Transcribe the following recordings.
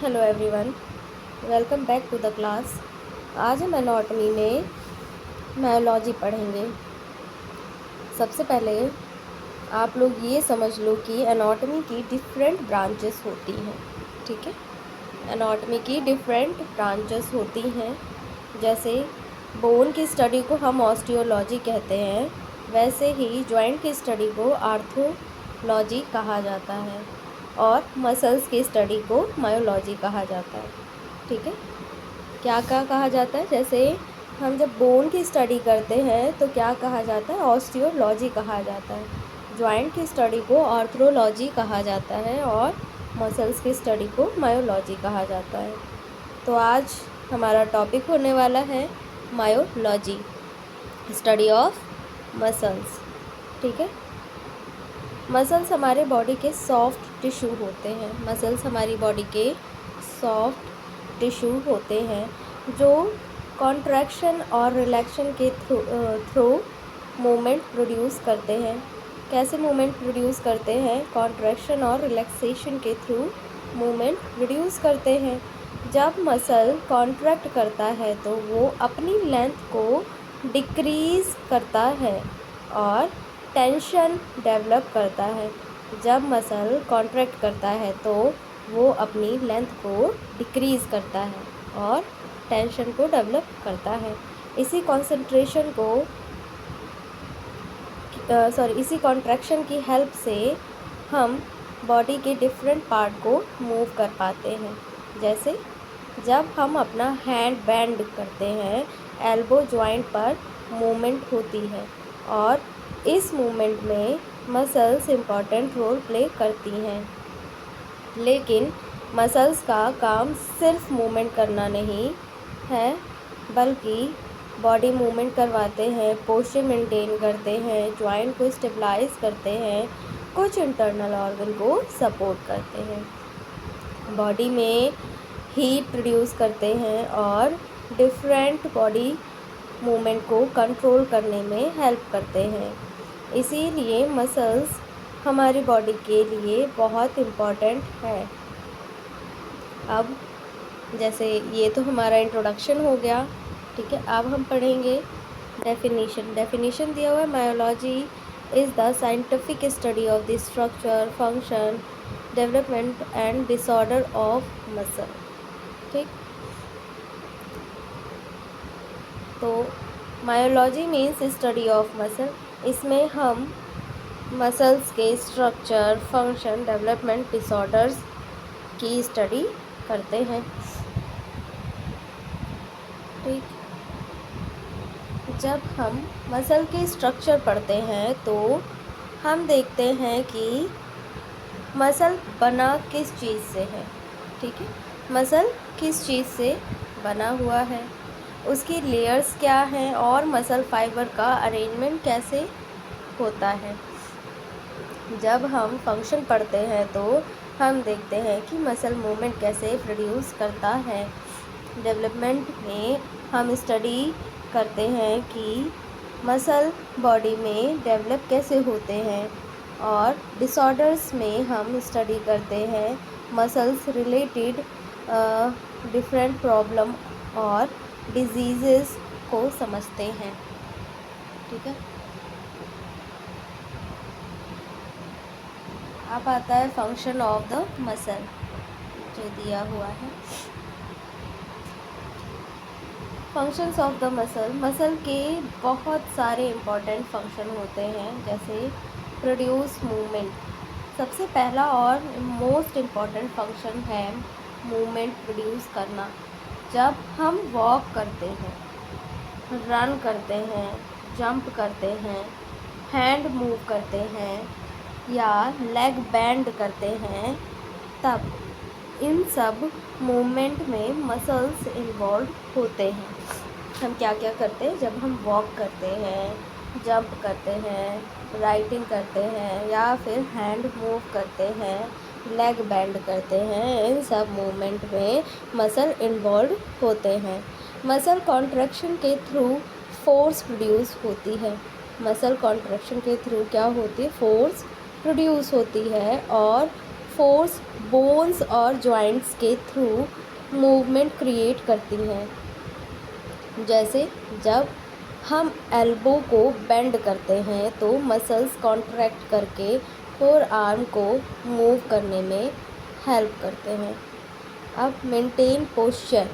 Hello everyone, welcome back to the class. आज हम anatomy में मायोलॉजी पढ़ेंगे। सबसे पहले आप लोग ये समझ लो कि एनाटॉमी की डिफरेंट ब्रांचेस होती हैं। ठीक है, एनाटॉमी की डिफरेंट ब्रांचेस होती हैं। जैसे बोन की स्टडी को हम ऑस्टियोलॉजी कहते हैं, वैसे ही जॉइंट की स्टडी को आर्थोलॉजी कहा जाता है और मसल्स की स्टडी को मायोलॉजी कहा जाता है। ठीक है, क्या कहा जाता है? जैसे हम जब बोन की स्टडी करते हैं तो क्या कहा जाता है? ऑस्टियोलॉजी कहा जाता है। जॉइंट की स्टडी को आर्थ्रोलॉजी कहा जाता है और मसल्स की स्टडी को मायोलॉजी कहा जाता है। तो आज हमारा टॉपिक होने वाला है मायोलॉजी, स्टडी ऑफ मसल्स। ठीक है, मसल्स हमारे बॉडी के सॉफ्ट टिश्यू होते हैं। मसल्स हमारी बॉडी के सॉफ्ट टिश्यू होते हैं जो कॉन्ट्रैक्शन और रिलैक्शन के थ्रू मूवमेंट प्रोड्यूस करते हैं। कैसे मूवमेंट प्रोड्यूस करते हैं? कॉन्ट्रैक्शन और रिलैक्सेशन के थ्रू मूवमेंट प्रोड्यूस करते हैं। जब मसल कॉन्ट्रैक्ट करता है तो वो अपनी लेंथ को डिक्रीज़ करता है और टेंशन डेवलप करता है। जब मसल कॉन्ट्रैक्ट करता है तो वो अपनी लेंथ को डिक्रीज़ करता है और टेंशन को डेवलप करता है। इसी कॉन्सेंट्रेशन को इसी कॉन्ट्रैक्शन की हेल्प से हम बॉडी के डिफरेंट पार्ट को मूव कर पाते हैं। जैसे जब हम अपना हैंड बेंड करते हैं, एल्बो जॉइंट पर मूवमेंट होती है और इस मूवमेंट में मसल्स इम्पॉर्टेंट रोल प्ले करती हैं। लेकिन मसल्स का काम सिर्फ मूवमेंट करना नहीं है, बल्कि बॉडी मूवमेंट करवाते हैं, पोस्चर मेंटेन करते हैं, जॉइंट को स्टेबलाइज करते हैं, कुछ इंटरनल ऑर्गन को सपोर्ट करते हैं, बॉडी में हीट प्रोड्यूस करते हैं और डिफरेंट बॉडी मूवमेंट को कंट्रोल करने में हेल्प करते हैं। इसीलिए मसल्स हमारी बॉडी के लिए बहुत इम्पॉर्टेंट है। अब जैसे ये तो हमारा इंट्रोडक्शन हो गया। ठीक है, अब हम पढ़ेंगे डेफिनेशन दिया हुआ है। Myology is the scientific study of the structure, function, development and disorder of muscle. ठीक, तो myology means study of muscle. इसमें हम मसल्स के स्ट्रक्चर, फंक्शन, डेवलपमेंट, डिसऑर्डर्स की स्टडी करते हैं। ठीक, जब हम मसल के स्ट्रक्चर पढ़ते हैं तो हम देखते हैं कि मसल बना किस चीज़ से है। ठीक है, मसल किस चीज़ से बना हुआ है, उसकी लेयर्स क्या हैं और मसल फाइबर का अरेंजमेंट कैसे होता है। जब हम फंक्शन पढ़ते हैं तो हम देखते हैं कि मसल मूवमेंट कैसे प्रोड्यूस करता है। डेवलपमेंट में हम स्टडी करते हैं कि मसल बॉडी में डेवलप कैसे होते हैं और डिसऑर्डर्स में हम स्टडी करते हैं मसल्स रिलेटेड डिफरेंट प्रॉब्लम और डिजीज़ेस को समझते हैं। ठीक है, अब आता है फंक्शन ऑफ द मसल जो दिया हुआ है। Functions of the muscle, muscle के बहुत सारे इम्पॉर्टेंट फंक्शन होते हैं। जैसे प्रोड्यूस मूवमेंट, सबसे पहला और मोस्ट इम्पॉर्टेंट फंक्शन है मूवमेंट प्रोड्यूस करना। जब हम वॉक करते हैं, रन करते हैं, जंप करते हैं, हैंड मूव करते हैं या लेग बेंड करते हैं, तब इन सब मूवमेंट में मसल्स इन्वॉल्व होते हैं। हम क्या क्या करते हैं? जब हम वॉक करते हैं, जंप करते हैं, राइटिंग करते हैं या फिर हैंड मूव करते हैं, लेग बेंड करते हैं, इन सब मूवमेंट में मसल इन्वॉल्व होते हैं। मसल कॉन्ट्रैक्शन के थ्रू फोर्स प्रोड्यूस होती है। मसल कॉन्ट्रैक्शन के थ्रू क्या होती है? फोर्स प्रोड्यूस होती है और फोर्स बोन्स और जॉइंट्स के थ्रू मूवमेंट क्रिएट करती हैं। जैसे जब हम एल्बो को बेंड करते हैं तो मसल्स कॉन्ट्रैक्ट करके फोर आर्म को मूव करने में हेल्प करते हैं। अब मेंटेन पोस्चर,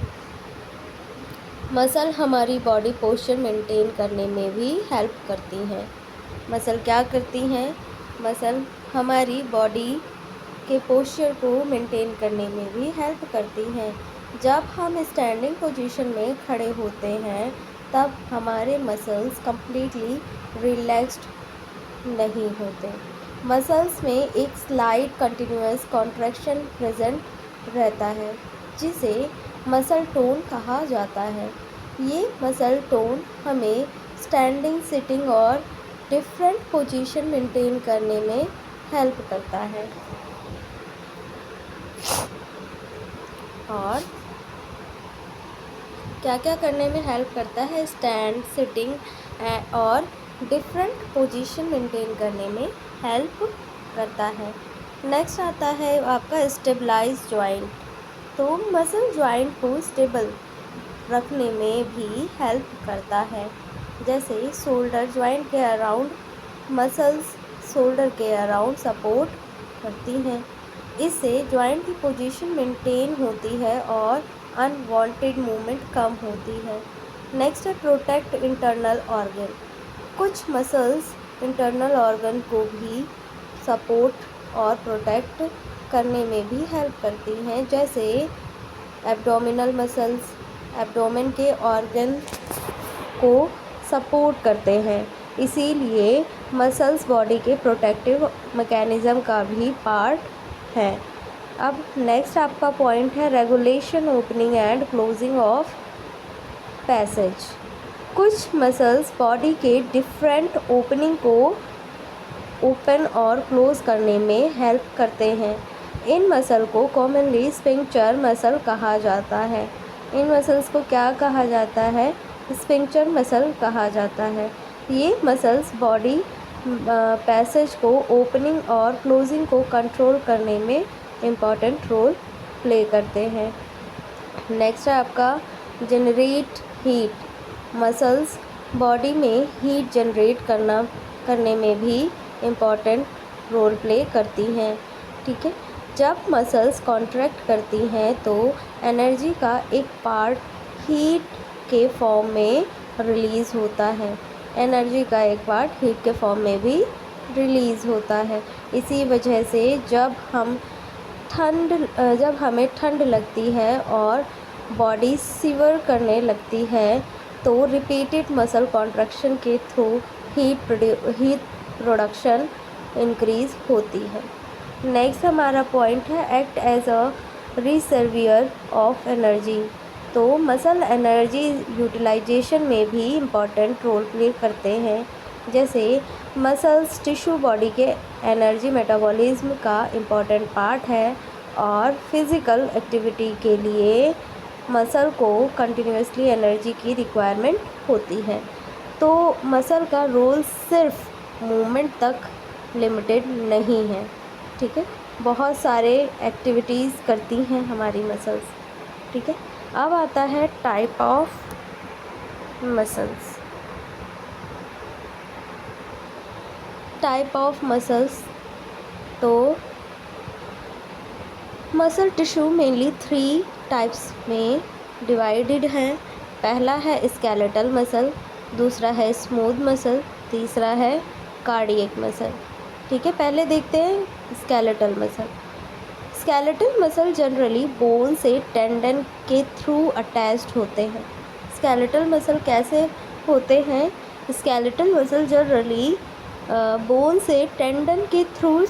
मसल हमारी बॉडी पोस्चर मेंटेन करने में भी हेल्प करती हैं। मसल क्या करती हैं? मसल हमारी बॉडी के पोस्चर को मेंटेन करने में भी हेल्प करती हैं। जब हम स्टैंडिंग पोजीशन में खड़े होते हैं तब हमारे मसल्स कंप्लीटली रिलैक्स्ड नहीं होते। मसल्स में एक स्लाइड कंटिन्यूअस कॉन्ट्रैक्शन प्रेजेंट रहता है जिसे मसल टोन कहा जाता है। ये मसल टोन हमें स्टैंडिंग, सिटिंग और डिफरेंट पोजीशन मेंटेन करने में हेल्प करता है। और क्या क्या करने में हेल्प करता है? स्टैंड, सिटिंग और डिफरेंट पोजीशन मेंटेन करने में हेल्प करता है। नेक्स्ट आता है आपका स्टेबलाइज जॉइंट। तो मसल जॉइंट को स्टेबल रखने में भी हेल्प करता है। जैसे शोल्डर जॉइंट के अराउंड मसल्स शोल्डर के अराउंड सपोर्ट करती हैं। इससे जॉइंट की पोजीशन मेंटेन होती है और अनवांटेड मूवमेंट कम होती है। नेक्स्ट है प्रोटेक्ट इंटरनल ऑर्गन। कुछ मसल्स इंटरनल ऑर्गन को भी सपोर्ट और प्रोटेक्ट करने में भी हेल्प करती हैं। जैसे एब्डोमिनल मसल्स एब्डोमेन के ऑर्गन को सपोर्ट करते हैं, इसीलिए मसल्स बॉडी के प्रोटेक्टिव मैकेनिज़्म का भी पार्ट है। अब नेक्स्ट आपका पॉइंट है regulation opening and closing of passage. कुछ मसल्स बॉडी के डिफरेंट ओपनिंग को ओपन और क्लोज करने में हेल्प करते हैं। इन मसल को कॉमनली स्फिंक्टर मसल कहा जाता है। इन मसल्स को क्या कहा जाता है? स्फिंक्टर मसल कहा जाता है। ये मसल्स बॉडी पैसेज को ओपनिंग और क्लोजिंग को कंट्रोल करने में इम्पॉर्टेंट रोल प्ले करते हैं। नेक्स्ट है आपका जनरेट हीट। मसल्स बॉडी में हीट जनरेट करने में भी इम्पॉर्टेंट रोल प्ले करती हैं। ठीक है, जब मसल्स कॉन्ट्रैक्ट करती हैं तो एनर्जी का एक पार्ट हीट के फॉर्म में रिलीज़ होता है। एनर्जी का एक पार्ट हीट के फॉर्म में भी रिलीज़ होता है। इसी वजह से जब हमें ठंड लगती है और बॉडी सिवर करने लगती है तो रिपीटेड मसल कॉन्ट्रैक्शन के थ्रू हीट प्रोडक्शन इंक्रीज़ होती है। नेक्स्ट हमारा पॉइंट है act as a reservoir of energy. तो मसल एनर्जी यूटिलाइजेशन में भी इम्पॉर्टेंट रोल प्ले करते हैं। जैसे मसल्स टिश्यू बॉडी के एनर्जी मेटाबॉलिज्म का इम्पॉर्टेंट पार्ट है और फिज़िकल एक्टिविटी के लिए मसल को कंटिन्यूसली एनर्जी की रिक्वायरमेंट होती है। तो मसल का रोल सिर्फ मूवमेंट तक लिमिटेड नहीं है। ठीक है, बहुत सारे एक्टिविटीज़ करती हैं हमारी मसल्स। ठीक है, अब आता है type of muscles. Type of muscles, तो मसल टिश्यू मेनली 3 टाइप्स में डिवाइडेड हैं। पहला है स्केलेटल मसल, दूसरा है स्मूथ मसल, तीसरा है कार्डियक मसल। ठीक है, पहले देखते हैं skeletal muscle. Skeletal muscle generally bone से टेंडन के थ्रू अटैच्ड होते हैं। स्केलेटल मसल कैसे होते हैं? स्केलेटल मसल जनरली बोन से टेंडन के थ्रू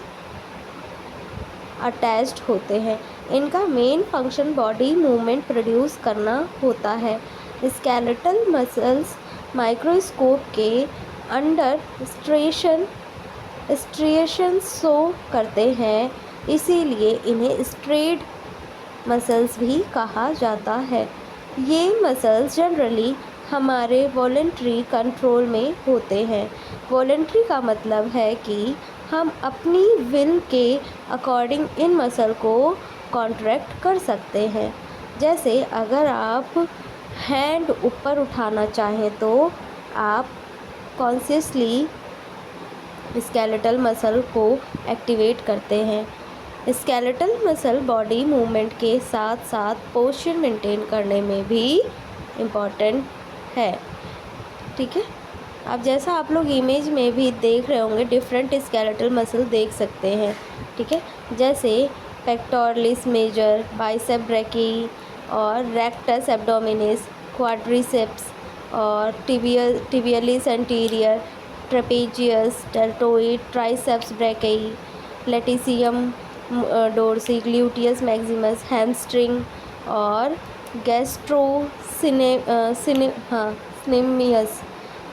अटैच्ड होते हैं। इनका main function body movement produce करना होता है। स्केलेटल मसल्स माइक्रोस्कोप के अंडर स्ट्रिएशन शो करते हैं, इसीलिए इन्हें स्ट्रेट मसल्स भी कहा जाता है। ये मसल्स जनरली हमारे वॉलेंट्री कंट्रोल में होते हैं। वॉलेंट्री का मतलब है कि हम अपनी विल के अकॉर्डिंग इन मसल को कॉन्ट्रैक्ट कर सकते हैं। जैसे अगर आप हैंड ऊपर उठाना चाहें तो आप कॉन्शियसली स्केलेटल मसल को एक्टिवेट करते हैं। स्केलेटल मसल बॉडी मूवमेंट के साथ साथ पोस्चर मेंटेन करने में भी इम्पॉर्टेंट है। ठीक है, अब जैसा आप लोग इमेज में भी देख रहे होंगे डिफरेंट स्केलेटल मसल देख सकते हैं। ठीक है, जैसे पेक्टोरलिस मेजर, बाइसेप ब्रैकी और रेक्टस एब्डोमिनिस, क्वाड्रिसेप्स और tibialis anterior, trapezius, deltoid, triceps brachii, latissimus dorsi, gluteus maximus, hamstring और सिनेमियस।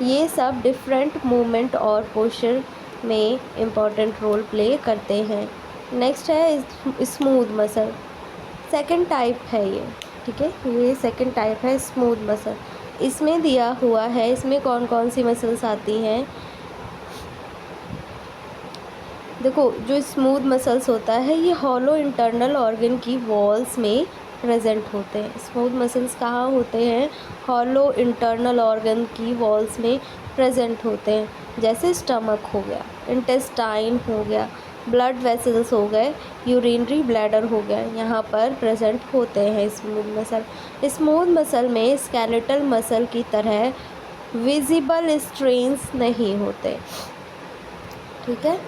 ये सब डिफरेंट मूवमेंट और पोस्चर में इम्पॉर्टेंट रोल प्ले करते हैं। नेक्स्ट है स्मूथ मसल, सेकंड टाइप है ये। ठीक है, ये सेकंड टाइप है स्मूथ मसल। इसमें दिया हुआ है इसमें कौन कौन सी मसल्स आती हैं। देखो, जो स्मूथ मसल्स होता है ये हॉलो इंटरनल ऑर्गन की वॉल्स में प्रेजेंट होते हैं। स्मूथ मसल्स कहाँ होते हैं? हॉलो इंटरनल ऑर्गन की वॉल्स में प्रेजेंट होते हैं। जैसे स्टमक हो गया, इंटेस्टाइन हो गया, ब्लड वेसल्स हो गए, यूरिनरी ब्लैडर हो गया, यहाँ पर प्रेजेंट होते हैं स्मूथ मसल। स्मूथ मसल में स्केलेटल मसल की तरह विजिबल स्ट्रेन्स नहीं होते। ठीक है,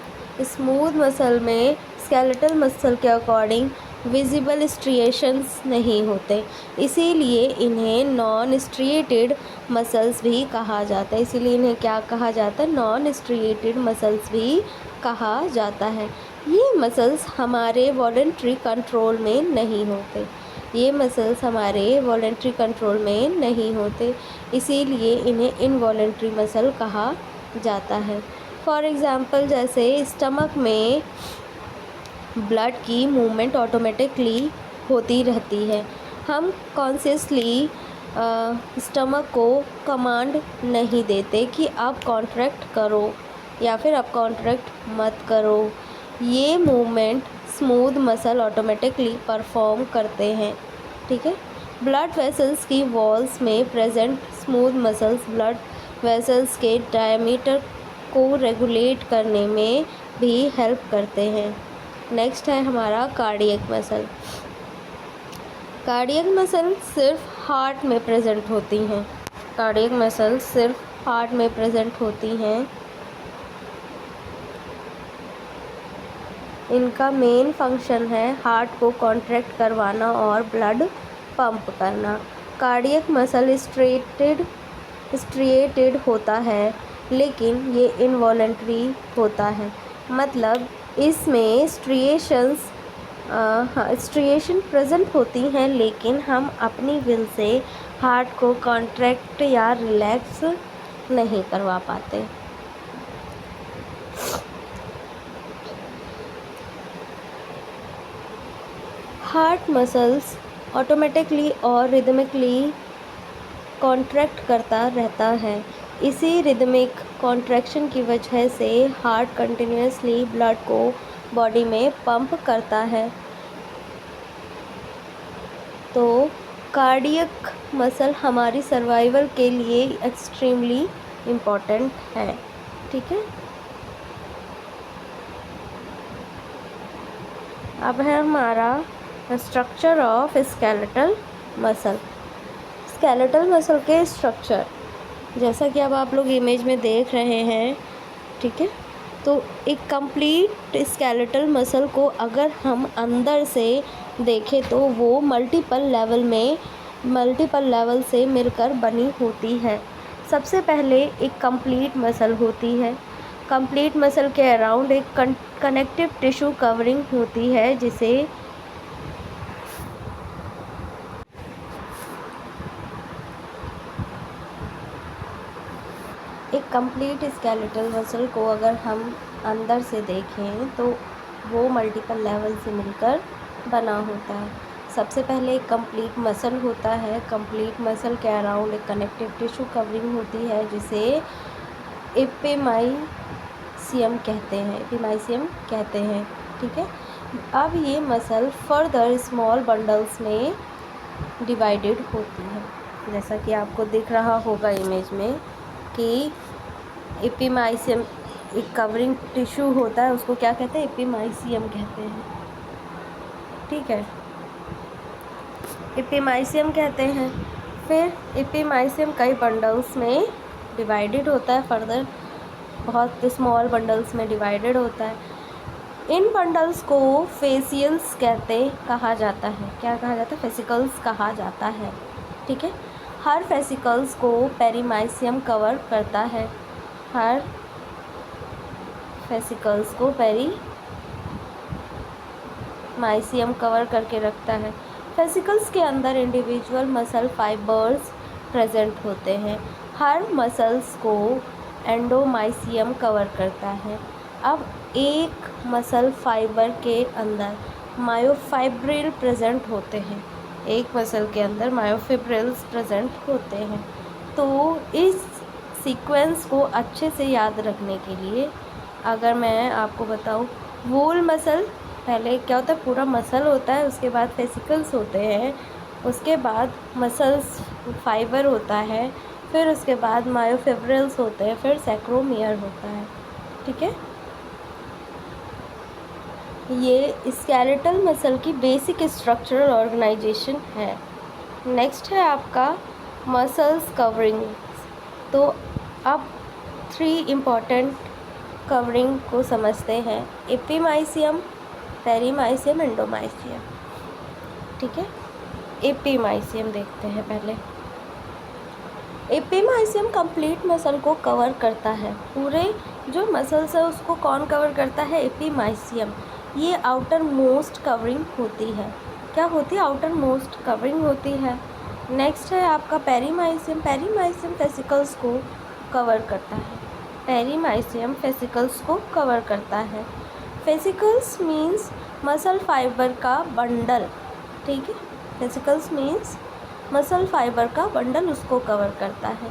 स्मूथ मसल में स्केलेटल मसल के अकॉर्डिंग विजिबल स्ट्रिएशंस नहीं होते, इसीलिए इन्हें नॉन स्ट्रिएटेड मसल्स भी कहा जाता है। इसीलिए इन्हें क्या कहा जाता है? नॉन स्ट्रिएटेड मसल्स भी कहा जाता है। ये मसल्स हमारे वॉलंटरी कंट्रोल में नहीं होते। ये मसल्स हमारे वॉलंटरी कंट्रोल में नहीं होते, इसीलिए इन्हें इनवॉलंटरी मसल कहा जाता है। फॉर एग्ज़ाम्पल, जैसे स्टमक में ब्लड की मूवमेंट ऑटोमेटिकली होती रहती है। हम कॉन्शियसली स्टमक को कमांड नहीं देते कि आप कॉन्ट्रैक्ट करो या फिर आप कॉन्ट्रैक्ट मत करो। ये movement smooth muscle automatically perform करते हैं। ठीक है, ब्लड वेसल्स की वॉल्स में present smooth muscles blood vessels के डायमीटर को रेगुलेट करने में भी हेल्प करते हैं। नेक्स्ट है हमारा कार्डियक मसल। कार्डियक मसल सिर्फ हार्ट में प्रेजेंट होती हैं। कार्डियक मसल सिर्फ हार्ट में प्रेजेंट होती हैं। इनका मेन फंक्शन है हार्ट को कॉन्ट्रैक्ट करवाना और ब्लड पंप करना। कार्डियक मसल स्ट्रिएटेड होता है, लेकिन ये इनवॉलंटरी होता है। मतलब इसमें स्ट्रिएशन प्रेजेंट होती हैं, लेकिन हम अपनी विल से हार्ट को कॉन्ट्रैक्ट या रिलैक्स नहीं करवा पाते। हार्ट मसल्स ऑटोमेटिकली और रिदमिकली कॉन्ट्रैक्ट करता रहता है। इसी रिदमिक कॉन्ट्रैक्शन की वजह से हार्ट कंटिन्यूसली ब्लड को बॉडी में पंप करता है। तो कार्डियक मसल हमारी सर्वाइवल के लिए एक्सट्रीमली इम्पॉर्टेंट है। ठीक है, अब है हमारा structure of skeletal muscle. Skeletal muscle के स्ट्रक्चर जैसा कि अब आप लोग इमेज में देख रहे हैं। ठीक है, तो एक कंप्लीट स्केलेटल मसल को अगर हम अंदर से देखें तो वो मल्टीपल लेवल से मिलकर बनी होती है। सबसे पहले एक कंप्लीट मसल होती है। कंप्लीट मसल के अराउंड एक कनेक्टिव टिश्यू कवरिंग होती है, जिसे एक कंप्लीट स्केलेटल मसल को अगर हम अंदर से देखें तो वो मल्टीपल लेवल से मिलकर बना होता है। सबसे पहले एक कंप्लीट मसल होता है। कंप्लीट मसल के अराउंड एक कनेक्टिव टिश्यू कवरिंग होती है, जिसे एपिमाइसियम कहते हैं। ठीक है, अब ये मसल फर्दर स्मॉल बंडल्स में डिवाइडेड होती है, जैसा कि आपको दिख रहा होगा इमेज में कि एपिमाइसियम एक कवरिंग टिश्यू होता है, उसको क्या कहते हैं, एपिमाइसियम कहते हैं। ठीक है, एपिमाइसियम कहते हैं। फिर एपिमाइसियम कई बंडल्स में डिवाइडेड होता है, फर्दर बहुत स्मॉल बंडल्स में डिवाइडेड होता है। इन बंडल्स को फेसियल्स कहा जाता है। क्या कहा जाता है? फेसिकल्स कहा जाता है। ठीक है, हर फेसिकल्स को पेरीमाइसियम कवर करता है। हर फेसिकल्स को पेरीमाइसियम कवर करके रखता है। फेसिकल्स के अंदर इंडिविजुअल मसल फाइबर्स प्रेजेंट होते हैं। हर मसल्स को एंडोमाइसियम कवर करता है। अब एक मसल फाइबर के अंदर मायोफाइब्रिल प्रेजेंट होते हैं। एक मसल के अंदर मायोफिब्रिल्स प्रेजेंट होते हैं। तो इस सीक्वेंस को अच्छे से याद रखने के लिए अगर मैं आपको बताऊं, वूल मसल पहले क्या होता है, पूरा मसल होता है, उसके बाद फेसिकल्स होते हैं, उसके बाद मसल्स फाइबर होता है, फिर उसके बाद मायोफिब्रिल्स होते हैं, फिर सैक्रोमियर होता है। ठीक है, ये स्केलेटल मसल की बेसिक स्ट्रक्चरल ऑर्गेनाइजेशन है। नेक्स्ट है आपका मसल्स कवरिंग। तो अब 3 इम्पॉर्टेंट कवरिंग को समझते हैं, एपिमाइसियम, पेरीमाइसियम, एंडोमाइसियम। ठीक है, एपिमाइसियम देखते हैं पहले। एपिमाइसियम कंप्लीट मसल को कवर करता है। पूरे जो मसल्स है उसको कौन कवर करता है? एपिमाइसियम। ये आउटर मोस्ट कवरिंग होती है। क्या होती है? आउटर मोस्ट कवरिंग होती है। नेक्स्ट है आपका पेरीमाइसियम। पेरीमाइसियम फेसिकल्स को कवर करता है। पेरीमाइसियम फेसिकल्स को कवर करता है। फेसिकल्स मीन्स मसल फाइबर का बंडल। ठीक है, फेसिकल्स मीन्स मसल फाइबर का बंडल उसको कवर करता है।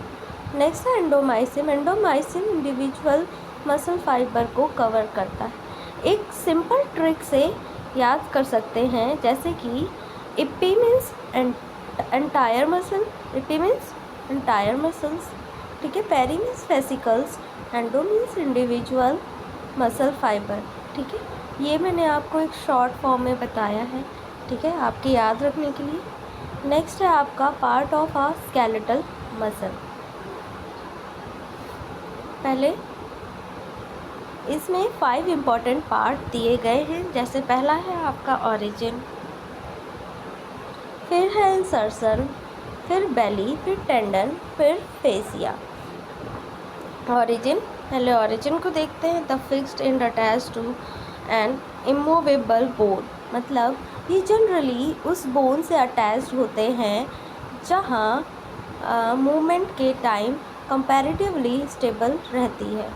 नेक्स्ट है endomysium. Endomysium individual muscle fibre को कवर करता है। एक सिंपल ट्रिक से याद कर सकते हैं, जैसे कि epi means entire muscle, epi means entire muscles. ठीक है, peri means fascicles, endo means individual muscle fibre. ठीक है, ये मैंने आपको एक शॉर्ट फॉर्म में बताया है। ठीक है, आपके याद रखने के लिए। नेक्स्ट है आपका part of a skeletal muscle. पहले इसमें 5 इम्पॉर्टेंट पार्ट दिए गए हैं। जैसे पहला है आपका ओरिजिन, फिर है इंसर्शन, फिर बेली, फिर टेंडन, फिर फेसिया। ओरिजिन, पहले ओरिजिन को देखते हैं। The fixed end attached to an immovable bone, मतलब ये जनरली उस बोन से अटैच्ड होते हैं जहाँ मूवमेंट के टाइम कंपैरेटिवली स्टेबल रहती है।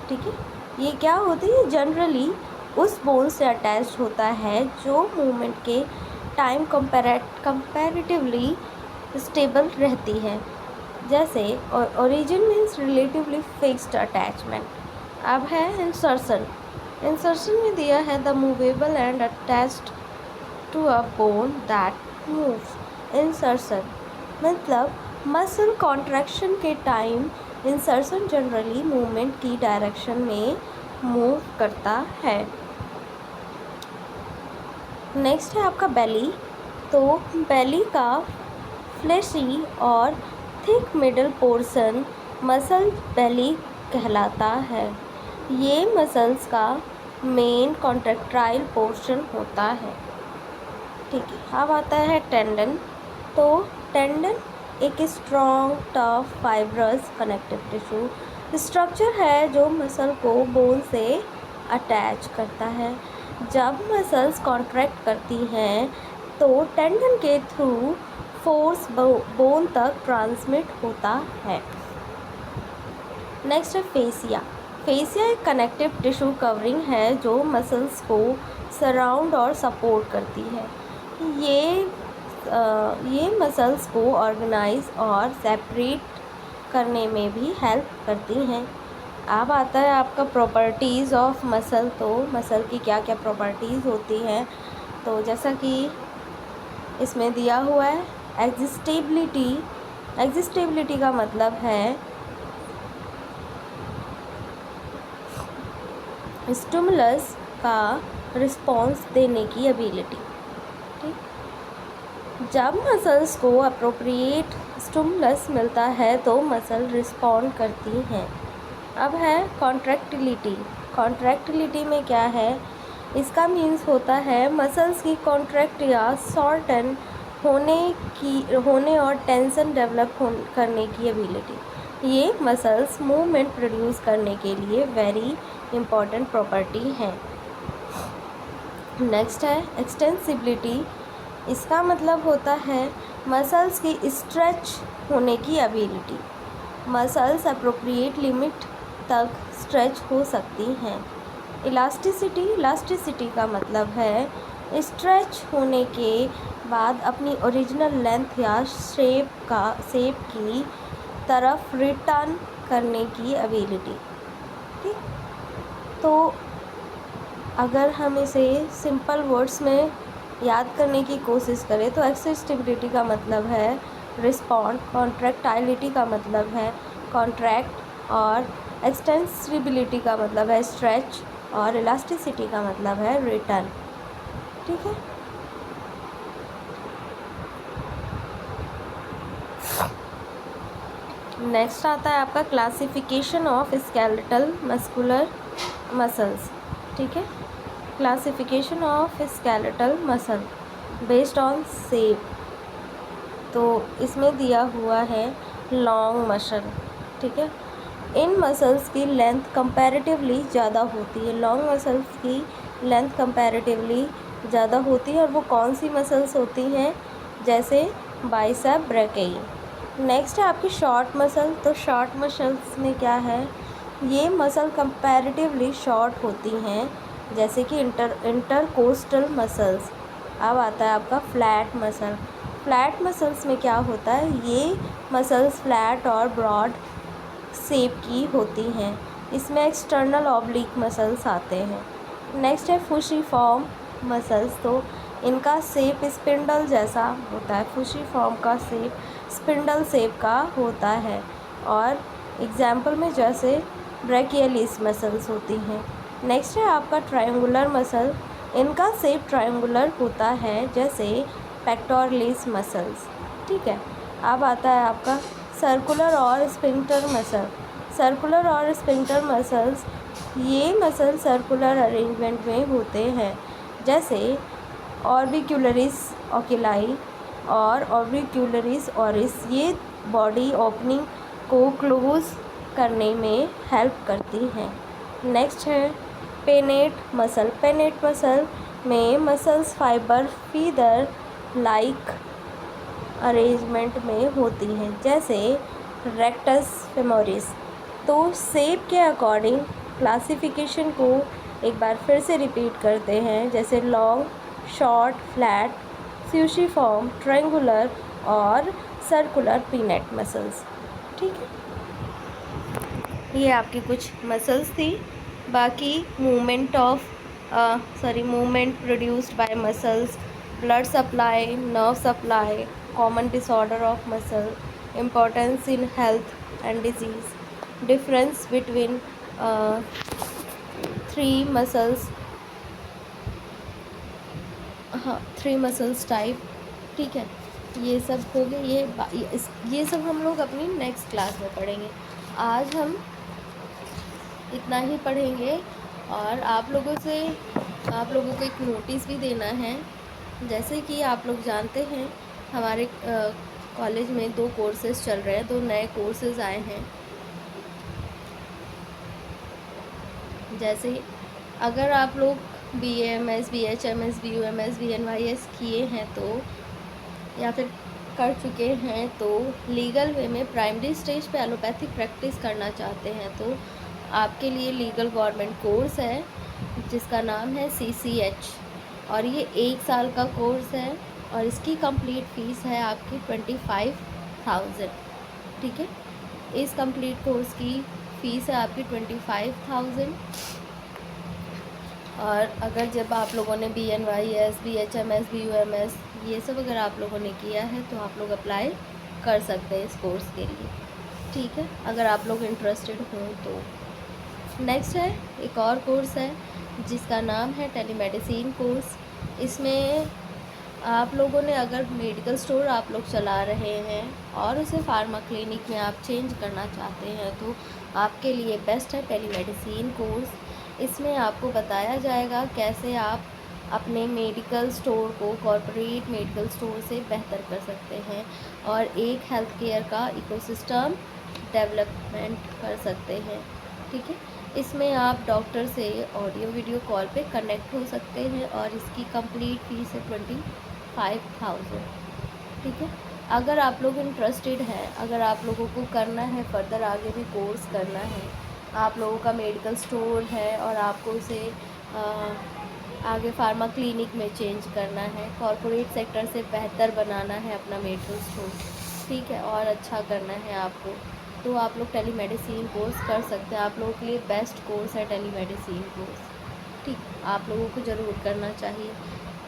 ठीक है, ये क्या होती है? जनरली उस बोन से अटैच्ड होता है जो मूवमेंट के टाइम कंपैरेटिवली स्टेबल रहती है। जैसे origin means relatively fixed attachment. अब है इंसर्शन। इंसर्शन में दिया है the movable end attached to a bone that moves. Insertion मतलब मसल कॉन्ट्रैक्शन के टाइम इंसर्शन जनरली मूवमेंट की डायरेक्शन में मूव करता है। नेक्स्ट है आपका बेली। तो बेली का फ्लैशी और थिक मिडल पोर्शन मसल बेली कहलाता है। ये मसल्स का मेन कॉन्ट्रैक्टाइल पोर्शन होता है। ठीक है, अब आता है टेंडन। तो टेंडन एक strong, tough, fibrous connective tissue structure है जो मसल को बोन से अटैच करता है। जब मसल्स कॉन्ट्रैक्ट करती हैं तो टेंडन के थ्रू फोर्स बोन तक ट्रांसमिट होता है। नेक्स्ट है फेसिया। फेसिया एक कनेक्टिव टिश्यू कवरिंग है जो मसल्स को सराउंड और सपोर्ट करती है। ये मसल्स को ऑर्गेनाइज और सेपरेट करने में भी हेल्प करती हैं। अब आता है आपका प्रॉपर्टीज़ ऑफ मसल। तो मसल की क्या क्या प्रॉपर्टीज़ होती हैं, तो जैसा कि इसमें दिया हुआ है एग्जिस्टेबिलिटी। एग्जिस्टेबिलिटी का मतलब है स्टिमुलस का रिस्पॉन्स देने की एबिलिटी। ठीक, जब मसल्स को अप्रोप्रिएट स्टिमुलस मिलता है तो मसल रिस्पॉन्ड करती हैं। अब है कॉन्ट्रैक्टिलिटी। कॉन्ट्रैक्टिलिटी में क्या है, इसका मीन्स होता है मसल्स की कॉन्ट्रैक्ट या शॉर्टन होने और टेंशन डेवलप करने की एबिलिटी। ये मसल्स मूवमेंट प्रोड्यूस करने के लिए वेरी इम्पॉर्टेंट प्रॉपर्टी है। नेक्स्ट है एक्सटेंसिबिलिटी। इसका मतलब होता है मसल्स की स्ट्रेच होने की एबिलिटी। मसल्स अप्रोप्रिएट लिमिट तक स्ट्रेच हो सकती हैं। इलास्टिसिटी। इलास्टिसिटी का मतलब है स्ट्रेच होने के बाद अपनी ओरिजिनल लेंथ या शेप की तरफ रिटर्न करने की एबिलिटी। ठीक, तो अगर हम इसे सिंपल वर्ड्स में याद करने की कोशिश करें तो एक्सिस्टिबिलिटी का मतलब है रिस्पॉन्ड, कॉन्ट्रैक्टाइलिटी का मतलब है कॉन्ट्रैक्ट, और एक्सटेंसिबिलिटी का मतलब है स्ट्रेच, और इलास्टिसिटी का मतलब है रिटर्न। ठीक है, नेक्स्ट आता है आपका classification of skeletal muscular muscles. ठीक है, classification of skeletal muscle based on shape. तो इसमें दिया हुआ है लॉन्ग मसल। ठीक है, इन मसल्स की लेंथ कंपैरेटिवली ज़्यादा होती है। लॉन्ग मसल्स की लेंथ कंपैरेटिवली ज़्यादा होती है, और वो कौन सी मसल्स होती हैं, जैसे बाइसेप ब्रैकियाई। नेक्स्ट है आपकी शॉर्ट मसल। तो शॉर्ट मसल्स में क्या है, ये मसल कंपैरेटिवली शॉर्ट होती हैं, जैसे कि इंटरकोस्टल मसल्स। अब आता है आपका फ्लैट मसल। फ्लैट मसल्स में क्या होता है, ये मसल्स फ्लैट और ब्रॉड शेप की होती हैं। इसमें एक्सटर्नल ऑब्लिक मसल्स आते हैं। नेक्स्ट है फुशिफॉर्म मसल्स। तो इनका शेप स्पिंडल जैसा होता है। फुशिफॉर्म का शेप स्पिंडल शेप का होता है, और एग्जाम्पल में जैसे ब्रैकियलिस मसल्स होती हैं। नेक्स्ट है आपका ट्रायंगुलर मसल। इनका शेप ट्रायंगुलर होता है, जैसे पेक्टोरलिस मसल्स। ठीक है, अब आता है आपका सर्कुलर और स्फिंक्टर मसल। सर्कुलर और स्फिंक्टर मसल्स, ये मसल सर्कुलर अरेंजमेंट में होते हैं, जैसे ऑर्बिक्यूलरिस ओकुलाई और ऑर्बिक्यूलरिस ओरिस। ये बॉडी ओपनिंग को क्लोज करने में हेल्प करती हैं। नेक्स्ट है पेनेट मसल। पेनेट मसल में muscles fibre feather like arrangement में होती हैं, जैसे रेक्टस फेमोरिस। तो शेप के अकॉर्डिंग क्लासिफिकेशन को एक बार फिर से रिपीट करते हैं, जैसे लॉन्ग, शॉर्ट, फ्लैट, फ्यूशिफॉर्म, ट्रायंगुलर और सर्कुलर पेनेट मसल्स। ठीक है, ये आपकी कुछ मसल्स थी। बाकी movement produced by muscles, blood supply, nerve supply, common disorder of muscle, importance in health and disease, difference between three muscles type. ठीक है, ये सब हो गए। ये सब हम लोग अपनी नेक्स्ट क्लास में पढ़ेंगे। आज हम इतना ही पढ़ेंगे, और आप लोगों को एक नोटिस भी देना है। जैसे कि आप लोग जानते हैं, हमारे कॉलेज में 2 कोर्सेज़ चल रहे हैं, 2 नए कोर्सेज़ आए हैं। जैसे अगर आप लोग BAMS, BHMS, BUMS, BNYS किए हैं, तो या फिर कर चुके हैं, तो लीगल वे में प्राइमरी स्टेज पे एलोपैथिक प्रैक्टिस करना चाहते हैं, तो आपके लिए लीगल गवर्नमेंट कोर्स है, जिसका नाम है CCH, और ये 1 साल का कोर्स है, और इसकी कंप्लीट फ़ीस है आपकी 25,000। ठीक है, इस कंप्लीट कोर्स की फ़ीस है आपकी 25,000। और अगर जब आप लोगों ने BNYS BHMS BUMS ये सब अगर आप लोगों ने किया है तो आप लोग अप्लाई कर सकते हैं इस कोर्स के लिए, ठीक है, अगर आप लोग इंटरेस्टेड हों तो। नेक्स्ट है एक और कोर्स है जिसका नाम है टेलीमेडिसिन कोर्स। इसमें आप लोगों ने अगर मेडिकल स्टोर आप लोग चला रहे हैं और उसे फार्मा क्लिनिक में आप चेंज करना चाहते हैं तो आपके लिए बेस्ट है टेलीमेडिसिन कोर्स। इसमें आपको बताया जाएगा कैसे आप अपने मेडिकल स्टोर को कॉरपोरेट मेडिकल स्टोर से बेहतर कर सकते हैं और एक हेल्थ केयर का इकोसिस्टम डेवलपमेंट कर सकते हैं, ठीक है। इसमें आप डॉक्टर से ऑडियो वीडियो कॉल पे कनेक्ट हो सकते हैं और इसकी कंप्लीट फ़ीस है 25,000, ठीक है। अगर आप लोग इंटरेस्टेड हैं, अगर आप लोगों को करना है फर्दर आगे भी कोर्स करना है, आप लोगों का मेडिकल स्टोर है और आपको उसे आगे फार्मा क्लिनिक में चेंज करना है, कॉरपोरेट सेक्टर से बेहतर बनाना है अपना मेडिकल स्टोर, ठीक है, और अच्छा करना है आपको, तो आप लोग टेलीमेडिसिन कोर्स कर सकते हैं। आप लोगों के लिए बेस्ट कोर्स है टेलीमेडिसिन कोर्स, ठीक, आप लोगों को ज़रूर करना चाहिए।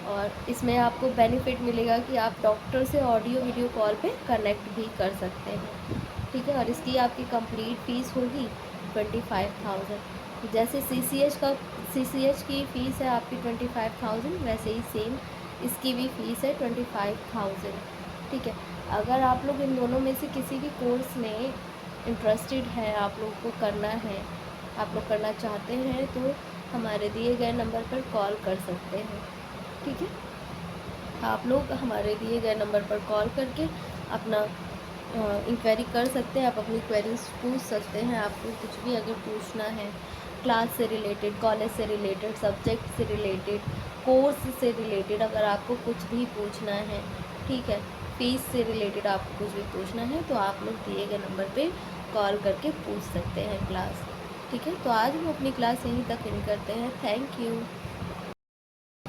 और इसमें आपको बेनिफिट मिलेगा कि आप डॉक्टर से ऑडियो वीडियो कॉल पे कनेक्ट भी कर सकते हैं, ठीक है। और इसकी आपकी कंप्लीट फ़ीस होगी 25,000। जैसे CCH की फ़ीस है आपकी 25,000, वैसे ही सेम इसकी भी फ़ीस है 25,000, ठीक है। अगर आप लोग इन दोनों में से किसी भी कोर्स में इंटरेस्टेड है, आप लोग को करना है, आप लोग करना चाहते हैं तो हमारे दिए गए नंबर पर कॉल कर सकते हैं, ठीक है। आप लोग हमारे दिए गए नंबर पर कॉल करके अपना इंक्वायरी कर सकते हैं, आप अपनी क्वेरीज पूछ सकते हैं। आपको कुछ भी अगर पूछना है क्लास से रिलेटेड, कॉलेज से रिलेटेड, सब्जेक्ट से रिलेटेड, कोर्स से रिलेटेड, अगर आपको कुछ भी पूछना है, ठीक है, फीस से रिलेटेड आपको कुछ भी पूछना है तो आप लोग दिए गए नंबर पे कॉल करके पूछ सकते हैं क्लास, ठीक है। तो आज हम अपनी क्लास यहीं तक एंड करते हैं। Thank you.